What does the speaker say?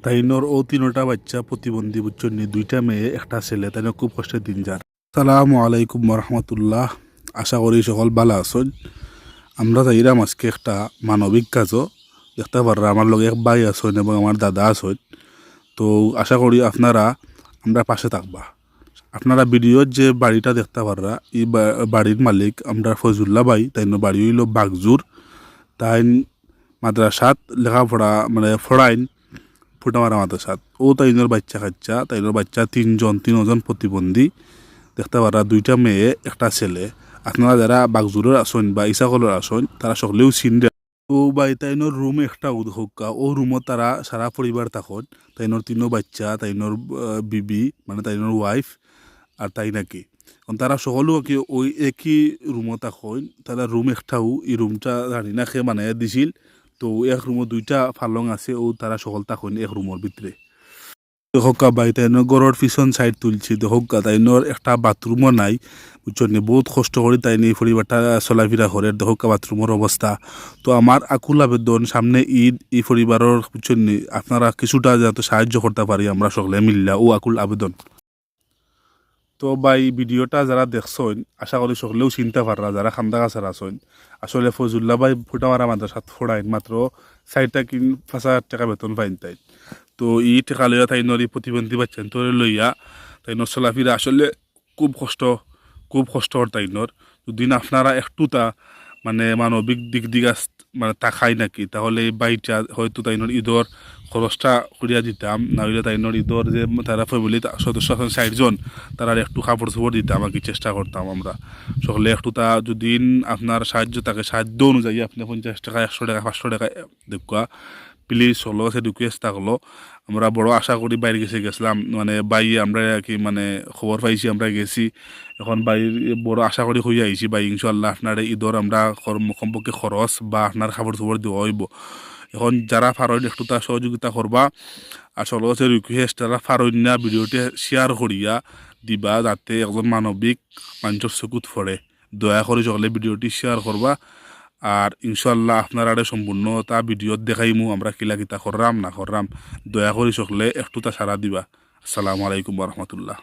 তাইনোর ও তিনোটা বাচ্চা প্রতিবন্ধী বুঝছেন নি, দুইটা মেয়ে একটা ছেলে, তাই খুব কষ্টের দিন যার। সালামু আলাইকুম রহমতুল্লাহ। আশা করি সকল ভালো আছেন। আমরা যাইরাম আজকে একটা মানবিক কাজও দেখতে পাররা। আমার লগে এক ভাই আছেন এবং আমার দাদা আছেন। তো আশা করি আপনারা আমরা পাশে থাকবা। আপনারা ভিডিওর যে বাড়িটা দেখতে পাররা, এই বাড়ির মালিক আমরা ফজুল্লাহ ভাই। তাই বাড়ি হইল বাগজুর। তাই মাদ্রাসাত লেখাপড়া মানে ফড়াইন ফুটামারা মাদ্রাসাত। ও তাইনোর বাচ্চা কাচ্চা, তাইনোর বাচ্চা তিনজন প্রতিবন্ধী দেখতে পারা, দুইটা মেয়ে একটা ছেলে। আপনারা যারা বাগজুরের আসন বা ইসাকলের আসন তারা সকলেও চিনরে। ও বাই তাইনোর রুম একটা উদ্যোগা, ও রুমত তারা সারা পরিবার থাকুন। তাইনোর তিনো বাচ্চা, তাইনোর বিবি মানে তাইনোর ওয়াইফ আর তাই নাকি তারা সকলেও কি ওই একই রুমত থাকুন। তারা রুম একটাও, এই রুমটা জানি না সে মানে দিছিল। তো এক রুমত দুইটা ফালং আছে, ও তারা সকল থাকুন এক রুমের ভিতরে। হকা বাই তাইনোর গড়ের পিছন সাইড তুলছি হকা, তাইনোর একটা বাথরুমও নাই বুঝছেন। বহুত কষ্ট করি তাই এই পরিবারটা চলাফেরা করে। হকা বাথরুমের অবস্থা। তো আমার আকুল আবেদন, সামনে ঈদ, এই পরিবারের বুঝছেন আপনারা কিছুটা যাতে সাহায্য করতে পারি আমরা সকলে মিল্লা, ও আকুল আবেদন। তো ভাই ভিডিওটা যারা দেখছেন আশা করি সকলেও চিনতে পাররা, যারা খান্দাগাছার আছেন। আসলে ফজুল্লাহ ভাই ফুটামারা মাদ্রাসাত ফোড়াইন মাত্র 4,500 টাকা বেতন পাইন তাই। তো ই টেকা লইয়া তাই নরি প্রতিবন্ধী বাচ্চান তোরে লইয়া তাই নর চলাফিরা আসলে খুব কষ্ট তাই নর। যদি আপনারা একটুটা মানে মানবিক দিক মানে তাকাই নাকি, তাহলে এই বাইটা হয়তো তাইনোর ঈদর খরচটা করিয়া দিতাম। না হইলে তাইনোর ঈদর যে তারা ফ্যামিলি সদস্য আছেন 60 জন, তারা একটু কাপড় চোপড় দিতাম আর কি চেষ্টা করতাম আমরা সকলে একটুটা। যদি আপনার সাহায্য থাকে, সাহায্য অনুযায়ী আপনি 50 টাকা, 100 টাকা, 500 টাকা দেখা প্লিজ সকল কাছে রিকোয়েস্ট থাকলো। আমরা বড় আশা করি বাইরে গেছিলাম মানে বাই আমরা কি মানে খবর পাইছি, আমরা গেছি। এখন বাইর বড় আশা করি হয়ে আইছি ভাই, ইনশাল্লাহ আপনার ঈদর আমরা কমপক্ষে খরচ বা আপনার খাবার চোপড় দেওয়া হইব। এখন যারা ফারইন একটু তার সহযোগিতা করবা। আর সকল কাছে রিকোয়েস্ট, যারা ফারইন না ভিডিওটি শেয়ার করিয়া দিবা যাতে একজন মানবিক মানুষের চকুত পড়ে। দয়া করে সকলে ভিডিওটি শেয়ার করবা। আর ইনশাল্লাহ আপনার আরে সম্পূর্ণ তা ভিডিওত দেখাইমু আমরা কিলা কিতা কররাম না কররাম। দয়া করে সকলে একটু তা সারা দিবা। আসসালামু আলাইকুম রহমতুল্লাহ।